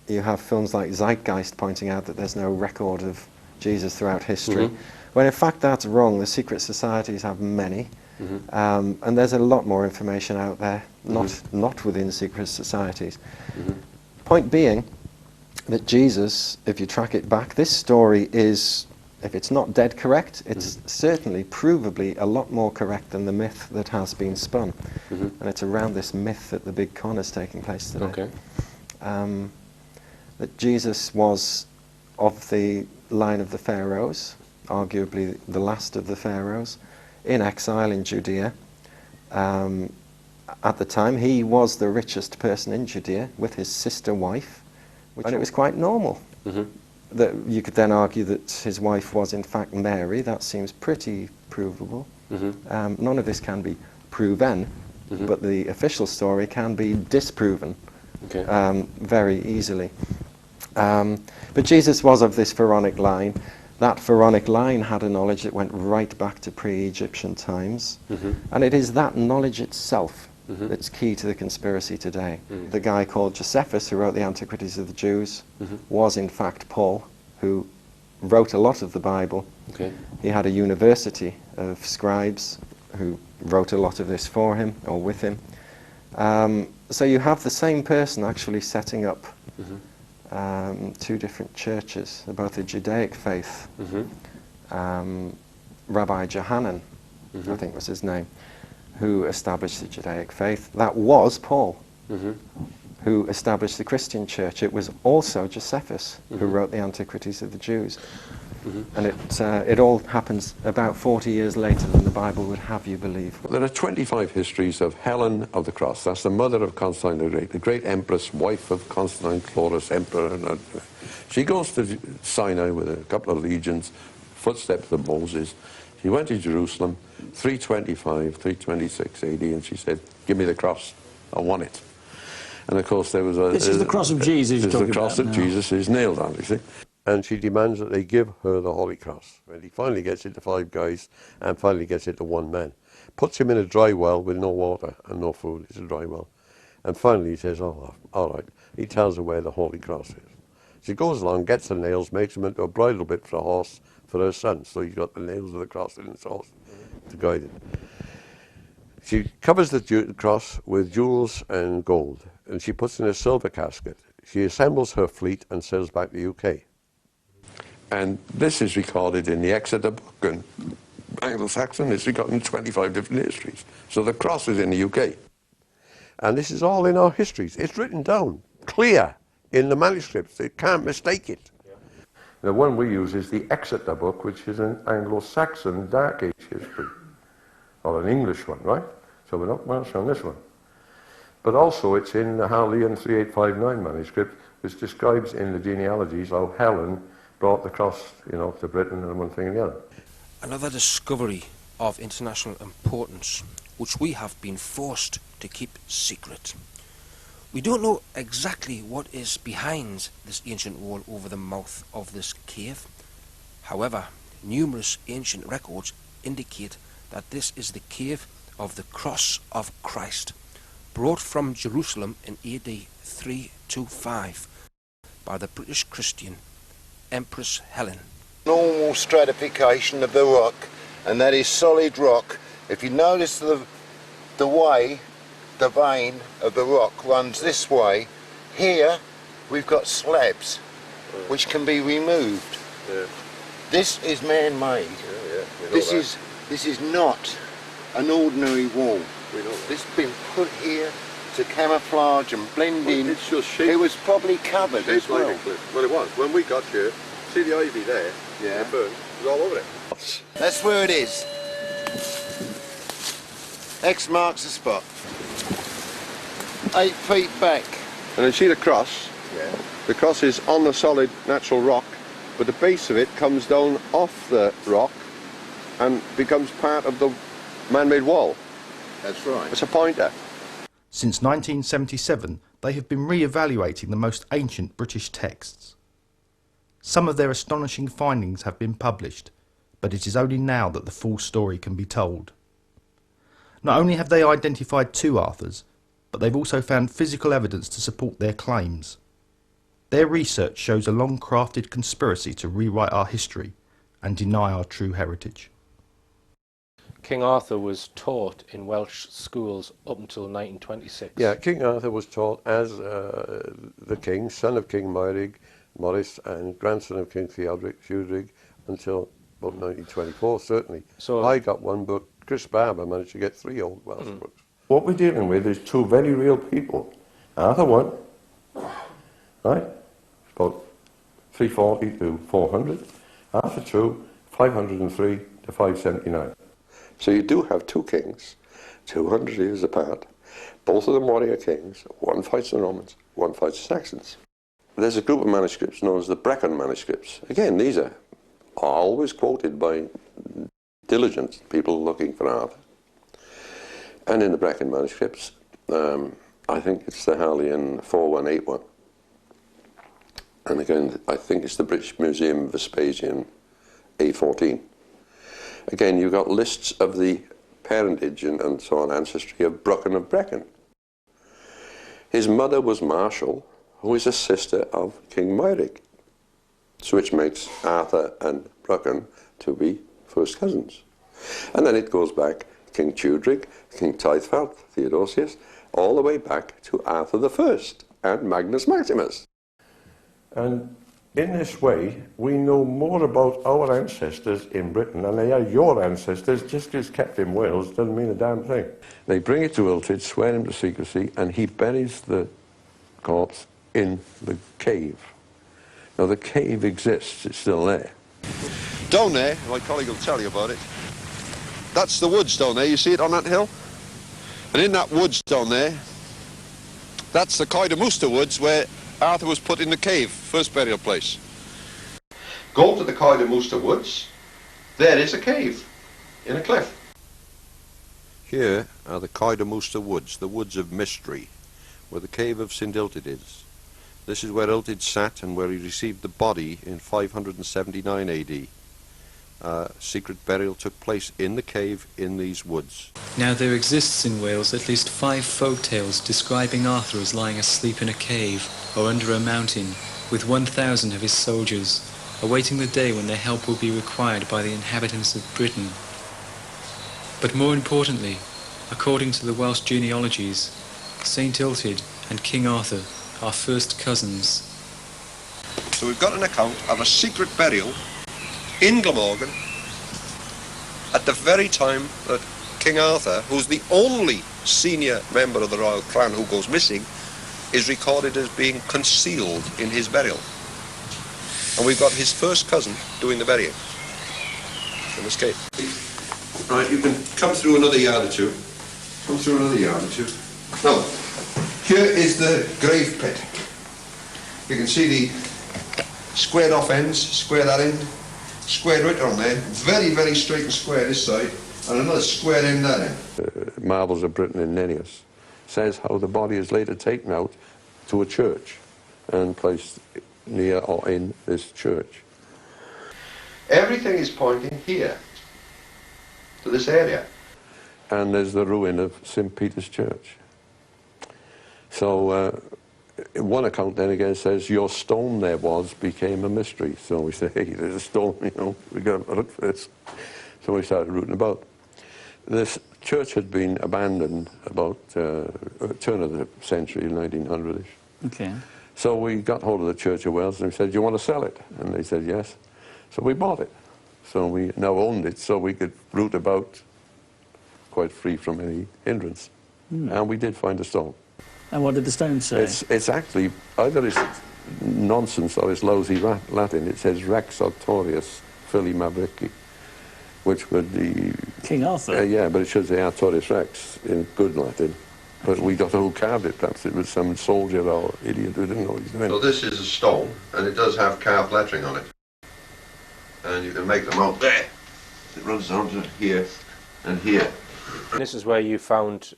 you have films like Zeitgeist pointing out that there's no record of Jesus throughout history, when in fact that's wrong. The secret societies have many, and there's a lot more information out there, not within secret societies. Point being that Jesus, if you track it back, this story is, if it's not dead correct, it's certainly provably a lot more correct than the myth that has been spun. And it's around this myth that the big con is taking place today. That Jesus was of the line of the pharaohs, arguably the last of the pharaohs, in exile in Judea. At the time, he was the richest person in Judea with his sister wife, and it was quite normal. That you could then argue that his wife was in fact Mary. That seems pretty provable. None of this can be proven, but the official story can be disproven very easily. But Jesus was of this pharaonic line. That pharaonic line had a knowledge that went right back to pre-Egyptian times, and it is that knowledge itself that's key to the conspiracy today. The guy called Josephus, who wrote the Antiquities of the Jews, was in fact Paul, who wrote a lot of the Bible. He had a university of scribes who wrote a lot of this for him, or with him. So you have the same person actually setting up two different churches, both the Judaic faith. Rabbi Johanan, I think was his name, who established the Judaic faith. That was Paul, who established the Christian church. It was also Josephus who wrote the Antiquities of the Jews. And it all happens about 40 years later than the Bible would have you believe. There are 25 histories of Helen of the Cross. That's the mother of Constantine the Great Empress, wife of Constantine Chlorus, emperor. And she goes to Sinai with a couple of legions, footsteps of Moses. She went to Jerusalem, 325, 326 AD, and she said, "Give me the cross, I want it." And of course there was a... This is the cross of Jesus you're talking about. This is the cross that Jesus is nailed on, you see. And she demands that they give her the Holy Cross. And he finally gets it to 5 guys, and finally gets it to 1 man. Puts him in a dry well with no water and no food. It's a dry well. And finally he says, "Oh, all right." He tells her where the Holy Cross is. She goes along, gets the nails, makes them into a bridle bit for a horse for her son. So he's got the nails of the cross in his horse to guide it. She covers the cross with jewels and gold, and she puts in a silver casket. She assembles her fleet and sails back to the UK. And this is recorded in the Exeter book, and Anglo-Saxon is recorded in 25 different histories. So the cross is in the UK. And this is all in our histories. It's written down, clear, in the manuscripts. They can't mistake it. The one we use is the Exeter book, which is an Anglo-Saxon Dark Age history, or an English one, right? So we're not Welsh on this one. But also it's in the Harleian 3859 manuscript, which describes in the genealogies how Helen brought the cross, you know, to Britain and one thing and the other. Another discovery of international importance, which we have been forced to keep secret. We don't know exactly what is behind this ancient wall over the mouth of this cave. However, numerous ancient records indicate that this is the cave of the Cross of Christ, brought from Jerusalem in AD 325 by the British Christian Empress Helen. Normal stratification of the rock, and that is solid rock. If you notice the way the vein of the rock runs this way, here we've got slabs which can be removed. This is man-made. This is not an ordinary wall. This has been put here to camouflage and blend in. It's just shape. It was probably covered as well. Well, it was. When we got here, see the ivy there? Yeah. The burn was all over it. That's where it is. X marks the spot. 8 feet back. And you see the cross? Yeah. The cross is on the solid natural rock, but the base of it comes down off the rock and becomes part of the man-made wall. That's right. It's a pointer. Since 1977, they have been re-evaluating the most ancient British texts. Some of their astonishing findings have been published, but it is only now that the full story can be told. Not only have they identified 2 Arthurs, but they've also found physical evidence to support their claims. Their research shows a long-crafted conspiracy to rewrite our history and deny our true heritage. King Arthur was taught in Welsh schools up until 1926. Yeah, King Arthur was taught as the king, son of King Maurice, and grandson of King Theodoric until about 1924, certainly. So I got one book. Chris Barber managed to get 3 old Welsh books. What we're dealing with is 2 very real people. Arthur 1, right, about 340 to 400. Arthur 2, 503 to 579. So you do have 2 kings, 200 years apart. Both of them warrior kings. One fights the Romans, one fights the Saxons. There's a group of manuscripts known as the Brecon manuscripts. Again, these are always quoted by diligent people looking for Arthur. And in the Brecon manuscripts, I think it's the Harleian 4181. And again, I think it's the British Museum Vespasian A14. Again, you've got lists of the parentage and so on, ancestry of Brecon of Brecon. His mother was Marshall, who is a sister of King Mauric, so which makes Arthur and Brecon to be first cousins. And then it goes back, King Tudrig, King Tithfelt, Theodosius, all the way back to Arthur I and Magnus Maximus. And in this way, we know more about our ancestors in Britain than they are your ancestors. Just because kept in Wales doesn't mean a damn thing. They bring it to Iltyd, swear him to secrecy, and he buries the corpse in the cave. Now the cave exists, it's still there. Down there, my colleague will tell you about it, that's the woods down there, you see it on that hill? And in that woods down there, that's the Coedemuster woods where Arthur was put in the cave, first burial place. Go to the Coedemuster woods, there is a cave in a cliff. Here are the Coedemuster woods, the woods of mystery, where the cave of St. Iltyd is. This is where Iltyd sat and where he received the body in 579 AD. Secret burial took place in the cave in these woods. Now there exists in Wales at least 5 folk tales describing Arthur as lying asleep in a cave or under a mountain with 1,000 of his soldiers, awaiting the day when their help will be required by the inhabitants of Britain. But more importantly, according to the Welsh genealogies, St. Iltyd and King Arthur are first cousins. So we've got an account of a secret burial in Glamorgan at the very time that King Arthur, who's the only senior member of the royal clan who goes missing, is recorded as being concealed in his burial. And we've got his first cousin doing the burying in this cave. Right, you can come through another yard or two. Come through another yard or two. Now, here is the grave pit. You can see the squared off ends, square that end, squared right on there, very, very straight and square this side, and another square end that end. Marbles of Britain in Nennius says how the body is later taken out to a church and placed near or in this church. Everything is pointing here, to this area. And there's the ruin of St. Peter's Church. So one account then again says your stone there became a mystery. So we say, hey, there's a stone, you know, we got to look for this. So we started rooting about. This church had been abandoned about turn of the century, 1900-ish. Okay. So we got hold of the Church of Wales and we said, do you want to sell it? And they said yes. So we bought it. So we now owned it so we could root about quite free from any hindrance. And we did find a stone. And what did the stone say? It's actually, either it's nonsense or it's lousy Latin. It says Rex Artorius Fili Mabrici, which would be... King Arthur? Yeah, but it should say Artorius Rex in good Latin. But we don't know who carved it. Perhaps it was some soldier or idiot who didn't know what he was doing. So this is a stone, and it does have carved lettering on it. And you can make them out there. It runs down to here and here. And this is where you found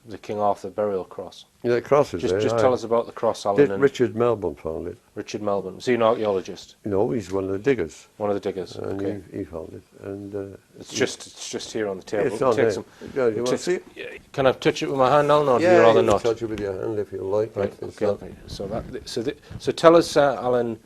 the King Arthur burial cross. Yeah, the cross is there. Just tell us about the cross, Alan. And Richard Melbourne found it. Richard Melbourne. Is he an archaeologist? No, he's one of the diggers. One of the diggers. And Okay. he found it. And It's just here on the table. it's on there. Some, Yeah, you want to see it? Can I touch it with my hand now, or do you Yeah, rather you not? can touch it with your hand if you like. Right. If it's Okay. not- Okay. So tell us, Alan,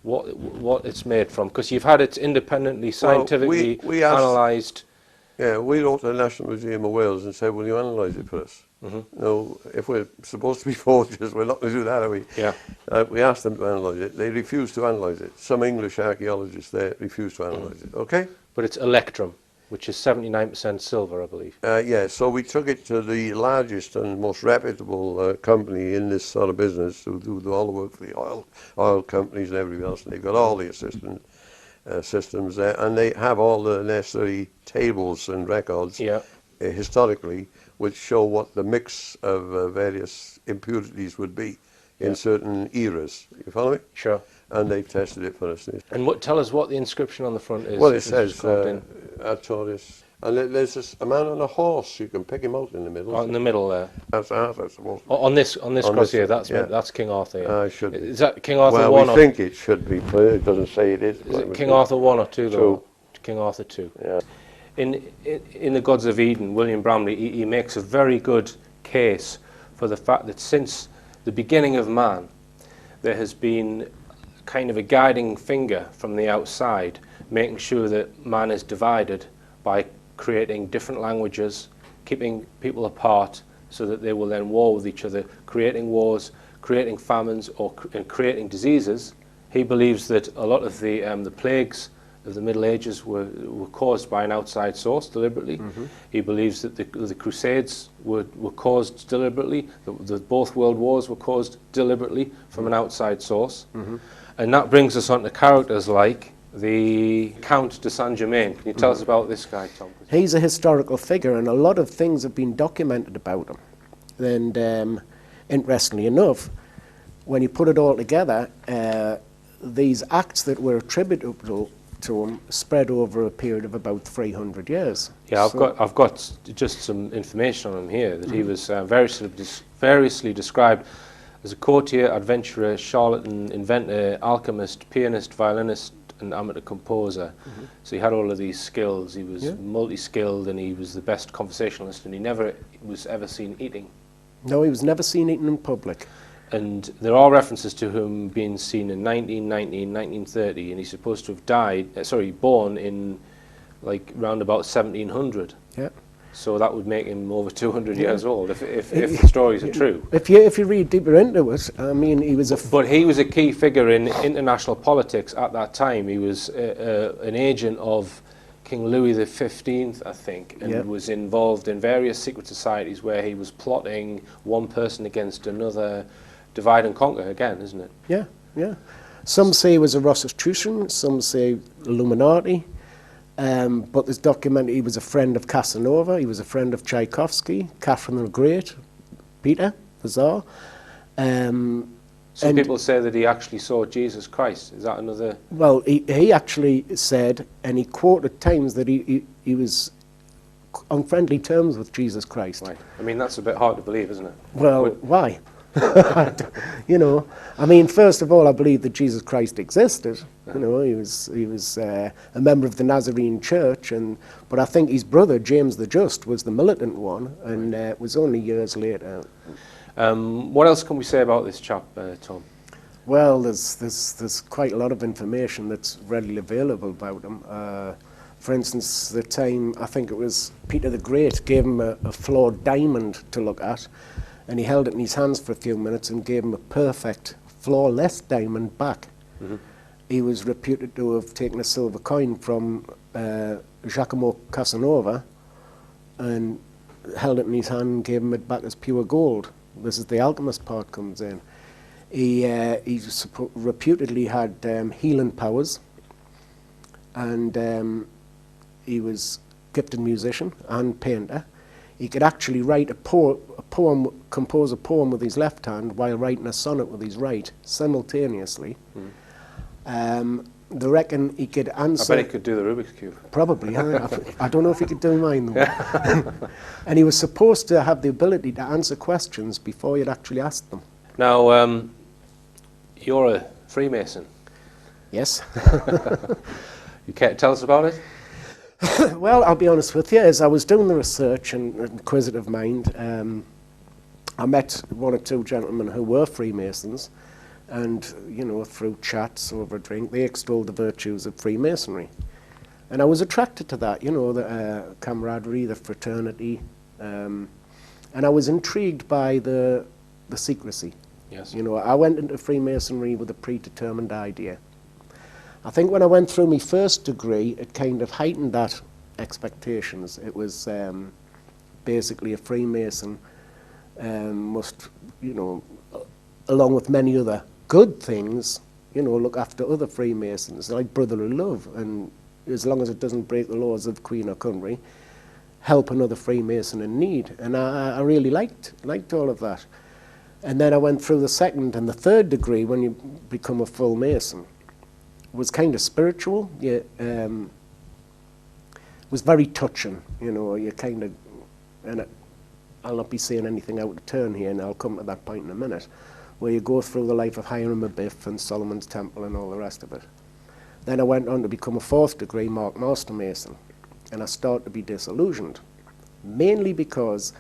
what it's made from, because you've had it independently, scientifically we asked- analysed. Yeah, we wrote to the National Museum of Wales and said, will you analyse it for us? No, if we're supposed to be forgers, we're not going to do that, are we? Yeah. We asked them to analyse it. They refused to analyse it. Some English archaeologists there refused to analyse it, okay? But it's electrum, which is 79% silver, I believe. Yeah, so we took it to the largest and most reputable company in this sort of business who do all the work for the oil companies and everybody else. And they've got all the systems there, and they have all the necessary tables and records historically, which show what the mix of various impurities would be in certain eras. You follow me? Sure. And they've tested it for us. And tell us what the inscription on the front is. Well, it says Artorius. And there's a man on a horse. You can pick him out in the middle. Oh, in the middle there. That's Arthur, I suppose. On this cross here, that's King Arthur. Yeah. It should be. Is that King Arthur well, 1? we think it should be. It doesn't say it is. Is it King Arthur 1 or 2 though? 2. King Arthur 2. Yeah. In the Gods of Eden, William Bramley, he makes a very good case for the fact that since the beginning of man, there has been kind of a guiding finger from the outside, making sure that man is divided by creating different languages, keeping people apart so that they will then war with each other, creating wars, creating famines, and creating diseases. He believes that a lot of the plagues of the Middle Ages were caused by an outside source deliberately. He believes that the Crusades were caused deliberately, that both world wars were caused deliberately from an outside source. And that brings us on to characters like the Count de Saint-Germain. Can you tell us about this guy, Tom? He's a historical figure, and a lot of things have been documented about him. And interestingly enough, when you put it all together, these acts that were attributable to him spread over a period of about 300 years. Yeah, I've got just some information on him here, that he was variously described as a courtier, adventurer, charlatan, inventor, alchemist, pianist, violinist, and amateur composer. So he had all of these skills. He was multi-skilled, and he was the best conversationalist, and he never was ever seen eating. No, he was never seen eating in public. And there are references to him being seen in 1919, 1930, and he's supposed to have born in like round about 1700. Yeah. So that would make him over 200 years old if the stories are true. If you read deeper into it, I mean, he was But he was a key figure in international politics at that time. He was an agent of King Louis XV, I think, and was involved in various secret societies where he was plotting one person against another, divide and conquer again, isn't it? Yeah, yeah. Some say he was a Rosicrucian, some say Illuminati. But there's documented he was a friend of Casanova, he was a friend of Tchaikovsky, Catherine the Great, Peter, the Tsar. Some people say that he actually saw Jesus Christ. Is that another? Well, he actually said, and he quoted times that he was on friendly terms with Jesus Christ. Right. I mean, that's a bit hard to believe, isn't it? Well, why? You know, I mean, first of all, I believe that Jesus Christ existed. You know, he was a member of the Nazarene Church, but I think his brother James the Just was the militant one, and it was only years later. What else can we say about this chap, Tom? Well, there's quite a lot of information that's readily available about him. For instance, the time I think it was Peter the Great gave him a flawed diamond to look at. And he held it in his hands for a few minutes and gave him a perfect, flawless diamond back. He was reputed to have taken a silver coin from Giacomo Casanova and held it in his hand and gave him it back as pure gold. This is the alchemist part comes in. He reputedly had healing powers, and he was a gifted musician and painter. He could actually write compose a poem with his left hand while writing a sonnet with his right, simultaneously. they reckon he could answer... I bet he could do the Rubik's Cube. Probably. I don't know if he could do mine, though. And he was supposed to have the ability to answer questions before you'd actually ask them. Now, you're a Freemason. Yes. You care to tell us about it? Well, I'll be honest with you, as I was doing the research and inquisitive mind, I met one or two gentlemen who were Freemasons, and, you know, through chats over a drink, they extolled the virtues of Freemasonry. And I was attracted to that, you know, the camaraderie, the fraternity, and I was intrigued by the secrecy. Yes. You know, I went into Freemasonry with a predetermined idea. I think when I went through my first degree, it kind of heightened that expectations. It was basically a Freemason must, you know, along with many other good things, you know, look after other Freemasons, like brotherly love, and as long as it doesn't break the laws of Queen or country, help another Freemason in need. And I really liked all of that. And then I went through the second and the third degree when you become a full Mason. It was kind of spiritual. It was very touching, you know, you kind of, and I'll not be saying anything out of turn here, and I'll come to that point in a minute, where you go through the life of Hiram Abiff and Solomon's Temple and all the rest of it. Then I went on to become a fourth degree Mark Master Mason, and I started to be disillusioned, mainly because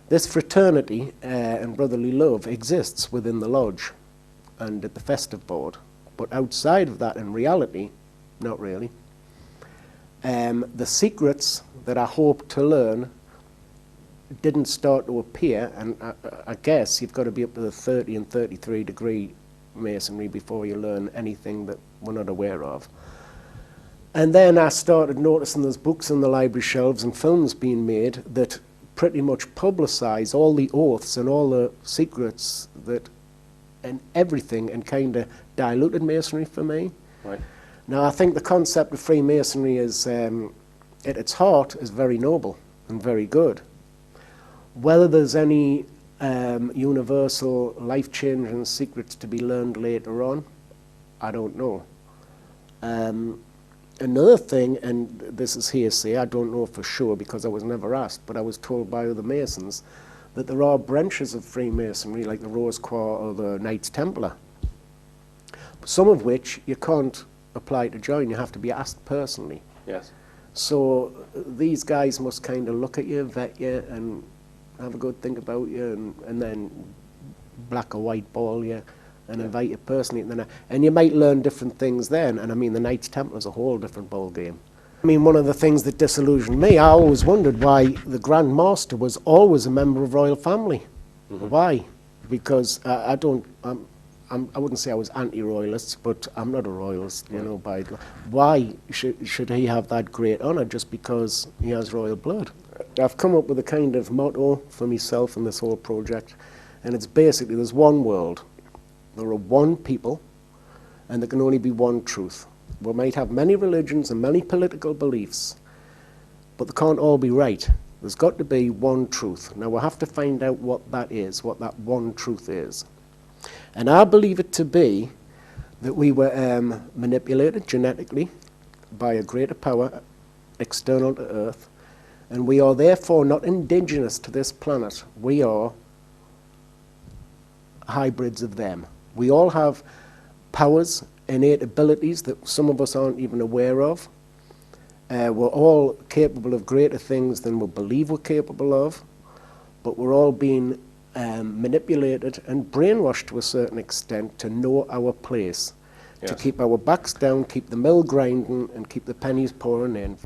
this fraternity and brotherly love exists within the lodge and at the festive board, but outside of that, in reality, not really. The secrets that I hoped to learn didn't start to appear, and I guess you've got to be up to the 30 and 33 degree Masonry before you learn anything that we're not aware of. And then I started noticing there's books on the library shelves and films being made that pretty much publicize all the oaths and all the secrets that, and everything, and kind of diluted Masonry for me. Right. Now, I think the concept of Freemasonry is, at its heart, is very noble and very good. Whether there's any universal, life-changing secrets to be learned later on, I don't know. Another thing, and this is hearsay, I don't know for sure because I was never asked, but I was told by other Masons that there are branches of Freemasonry, like the Rose Quarter or the Knights Templar, some of which you can't apply to join, you have to be asked personally. Yes. So these guys must kind of look at you, vet you, and have a good think about you, and then black or white ball you, and invite you personally. And you might learn different things then, and I mean the Knights Templar is a whole different ball game. I mean, one of the things that disillusioned me, I always wondered why the Grand Master was always a member of royal family. Mm-hmm. Why? Because I wouldn't say I was anti-royalist, but I'm not a royalist, you know. Why should he have that great honour just because he has royal blood? I've come up with a kind of motto for myself in this whole project, and it's basically there's one world, there are one people, and there can only be one truth. We might have many religions and many political beliefs, but they can't all be right. There's got to be one truth. Now we'll have to find out what that is, what that one truth is. And I believe it to be that we were manipulated genetically by a greater power external to Earth, and we are therefore not indigenous to this planet. We are hybrids of them. We all have powers, innate abilities that some of us aren't even aware of. We're all capable of greater things than we believe we're capable of, but we're all being manipulated and brainwashed to a certain extent to know our place, yes, to keep our backs down, keep the mill grinding, and keep the pennies pouring in.